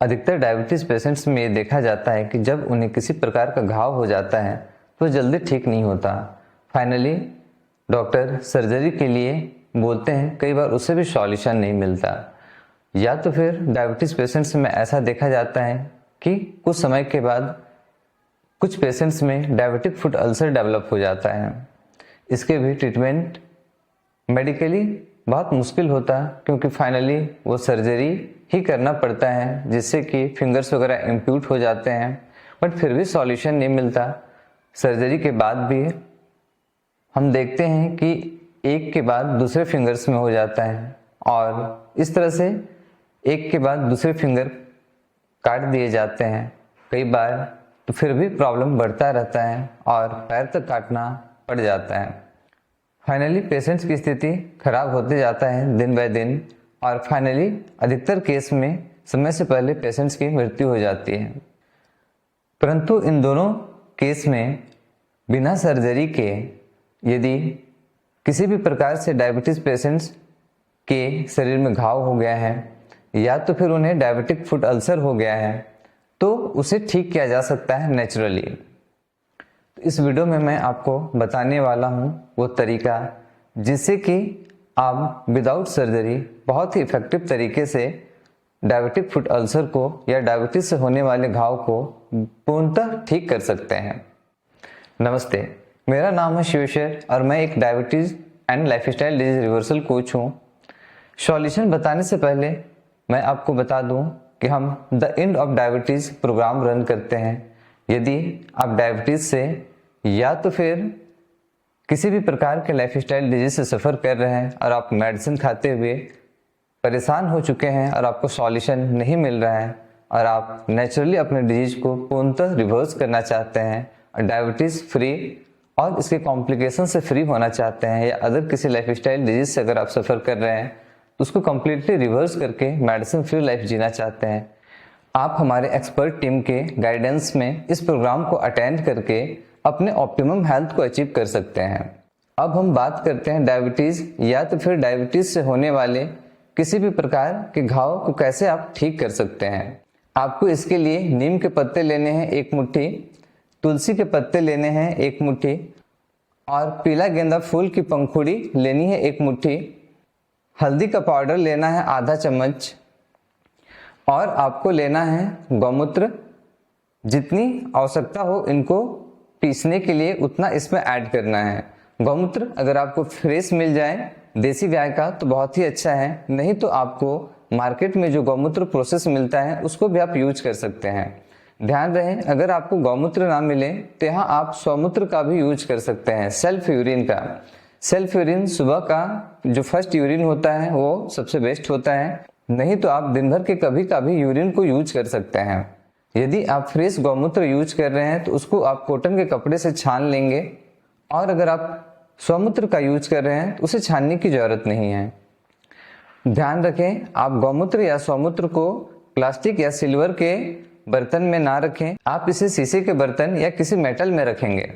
अधिकतर diabetes patients में ये देखा जाता है कि जब उन्हें किसी प्रकार का घाव हो जाता है तो जल्दी ठीक नहीं होता। फाइनली डॉक्टर सर्जरी के लिए बोलते हैं, कई बार उससे भी सॉल्यूशन नहीं मिलता। या तो फिर डायबिटीज़ पेशेंट्स में ऐसा देखा जाता है कि कुछ समय के बाद कुछ पेशेंट्स में डायबिटिक फुट अल्सर डेवलप हो जाता है। इसके भी ट्रीटमेंट मेडिकली बहुत मुश्किल होता है, क्योंकि फाइनली वो सर्जरी ही करना पड़ता है, जिससे कि फिंगर्स वगैरह इम्प्यूट हो जाते हैं, बट फिर भी सॉल्यूशन नहीं मिलता। सर्जरी के बाद भी हम देखते हैं कि एक के बाद दूसरे फिंगर्स में हो जाता है और इस तरह से एक के बाद दूसरे फिंगर काट दिए जाते हैं। कई बार तो फिर भी प्रॉब्लम बढ़ता रहता है और पैर तक काटना पड़ जाता है। फाइनली पेशेंट्स की स्थिति खराब होते जाता है दिन बाय दिन और फाइनली अधिकतर केस में समय से पहले पेशेंट्स की मृत्यु हो जाती है। परंतु इन दोनों केस में बिना सर्जरी के यदि किसी भी प्रकार से डायबिटीज़ पेशेंट्स के शरीर में घाव हो गया है या तो फिर उन्हें डायबिटिक फुट अल्सर हो गया है तो उसे ठीक किया जा सकता है नेचुरली। तो इस वीडियो में मैं आपको बताने वाला हूँ वो तरीका जिससे कि आप विदाउट सर्जरी बहुत ही इफेक्टिव तरीके से डायबिटिक फुट अल्सर को या डायबिटीज से होने वाले घाव को पूर्णतः ठीक कर सकते हैं। नमस्ते, मेरा नाम है शिवेश्वर और मैं एक diabetes and lifestyle disease reversal coach हूँ। सॉल्यूशन बताने से पहले मैं आपको बता दूं कि हम the end of diabetes program run करते हैं। यदि आप डायबिटीज से या तो फिर किसी भी प्रकार के लाइफस्टाइल डिजीज से सफ़र कर रहे हैं और आप मेडिसिन खाते हुए परेशान हो चुके हैं और आपको सॉल्यूशन नहीं मिल रहा है और आप नेचुरली अपने डिजीज को पूर्णतः रिवर्स करना चाहते हैं और डायबिटीज़ फ्री और इसके कॉम्प्लिकेशन से फ्री होना चाहते हैं, या अदर किसी लाइफस्टाइल डिजीज से अगर आप सफ़र कर रहे हैं तो उसको कम्प्लीटली रिवर्स करके मेडिसिन फ्री लाइफ जीना चाहते हैं, आप हमारे एक्सपर्ट टीम के गाइडेंस में इस प्रोग्राम को अटेंड करके अपने ऑप्टिमम हेल्थ को अचीव कर सकते हैं। अब हम बात करते हैं डायबिटीज़ या तो फिर डायबिटीज़ से होने वाले किसी भी प्रकार के घाव को कैसे आप ठीक कर सकते हैं। आपको इसके लिए नीम के पत्ते लेने हैं 1 मुट्ठी, तुलसी के पत्ते लेने हैं 1 मुट्ठी और पीला गेंदा फूल की पंखुड़ी लेनी है 1 मुट्ठी। हल्दी का पाउडर लेना है आधा चम्मच और आपको लेना है गौमूत्र। जितनी आवश्यकता हो इनको पीसने के लिए उतना इसमें ऐड करना है। गौमूत्र अगर आपको फ्रेश मिल जाए देसी गाय का तो बहुत ही अच्छा है, नहीं तो आपको मार्केट में जो गौमूत्र प्रोसेस मिलता है उसको भी आप यूज कर सकते हैं। ध्यान रहे, अगर आपको गौमूत्र ना मिले तो यहाँ आप स्वमूत्र का भी यूज कर सकते हैं, सेल्फ यूरिन का। सेल्फ यूरिन सुबह का जो फर्स्ट यूरिन होता है वो सबसे बेस्ट होता है, नहीं तो आप दिन भर के कभी कभी यूरिन को यूज कर सकते हैं। यदि आप फ्रेश गौमूत्र यूज कर रहे हैं तो उसको आप कॉटन के कपड़े से छान लेंगे और अगर आप स्वमूत्र का यूज कर रहे हैं तो उसे छानने की जरूरत नहीं है। ध्यान रखें, आप गौमूत्र या स्वमूत्र को प्लास्टिक या सिल्वर के बर्तन में ना रखें, आप इसे शीशे के बर्तन या किसी मेटल में रखेंगे।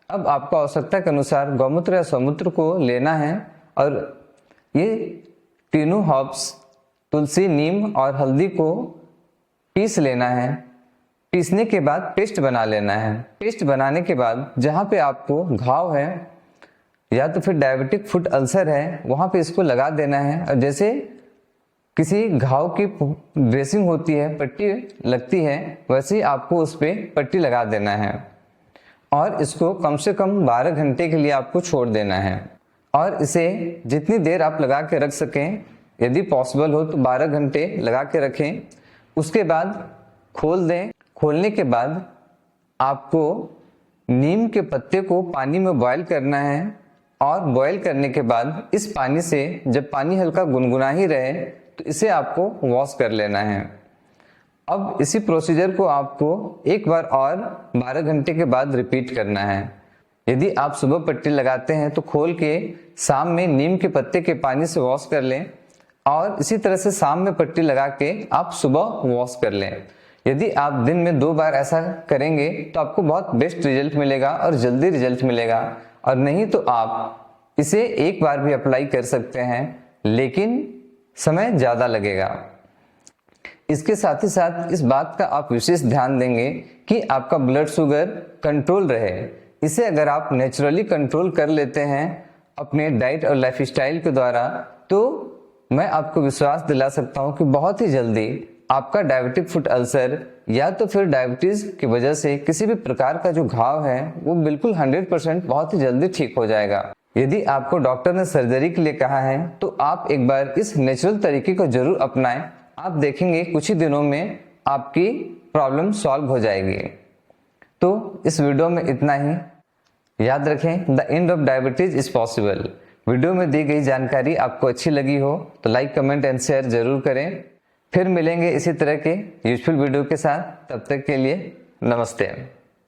अब आपको आवश्यकता के अनुसार गौमूत्र या स्वमूत्र को लेना है और ये तीनों हर्ब्स तुलसी, नीम और हल्दी को पीस लेना है। पीसने के बाद पेस्ट बना लेना है। पेस्ट बनाने के बाद जहाँ पे आपको घाव है या तो फिर डायबिटिक फुट अल्सर है वहाँ पे इसको लगा देना है। और जैसे किसी घाव की ड्रेसिंग होती है, पट्टी लगती है, वैसे ही आपको उस पर पट्टी लगा देना है और इसको कम से कम 12 घंटे के लिए आपको छोड़ देना है। और इसे जितनी देर आप लगा के रख सकें, यदि पॉसिबल हो तो 12 घंटे लगा के रखें। उसके बाद खोल दें। खोलने के बाद आपको नीम के पत्ते को पानी में बॉयल करना है और बॉयल करने के बाद इस पानी से जब पानी हल्का गुनगुना ही रहे तो इसे आपको वॉश कर लेना है। अब इसी प्रोसीजर को आपको एक बार और 12 घंटे के बाद रिपीट करना है। यदि आप सुबह पट्टी लगाते हैं तो खोल के शाम में नीम के पत्ते के पानी से वॉश कर लें और इसी तरह से शाम में पट्टी लगा के आप सुबह वॉश कर लें। यदि आप दिन में 2 बार ऐसा करेंगे तो आपको बहुत बेस्ट रिजल्ट मिलेगा और जल्दी रिजल्ट मिलेगा, और नहीं तो आप इसे एक बार भी अप्लाई कर सकते हैं लेकिन समय ज़्यादा लगेगा। इसके साथ ही साथ इस बात का आप विशेष ध्यान देंगे कि आपका ब्लड शुगर कंट्रोल रहे। इसे अगर आप नेचुरली कंट्रोल कर लेते हैं अपने डाइट और लाइफस्टाइल के द्वारा, तो मैं आपको विश्वास दिला सकता हूं कि बहुत ही जल्दी आपका डायबिटिक फुट अल्सर या तो फिर डायबिटीज की वजह से किसी भी प्रकार का जो घाव है वो बिल्कुल 100% बहुत ही जल्दी ठीक हो जाएगा। यदि आपको डॉक्टर ने सर्जरी के लिए कहा है तो आप एक बार इस नेचुरल तरीके को जरूर अपनाएं। आप देखेंगे कुछ ही दिनों में आपकी प्रॉब्लम सॉल्व हो जाएगी। तो इस वीडियो में इतना ही। याद रखें, the end of diabetes is possible. Video में दी गई जानकारी आपको अच्छी लगी हो तो लाइक, कमेंट एंड शेयर जरूर करें। फिर मिलेंगे इसी तरह के यूजफुल वीडियो के साथ। तब तक के लिए नमस्ते।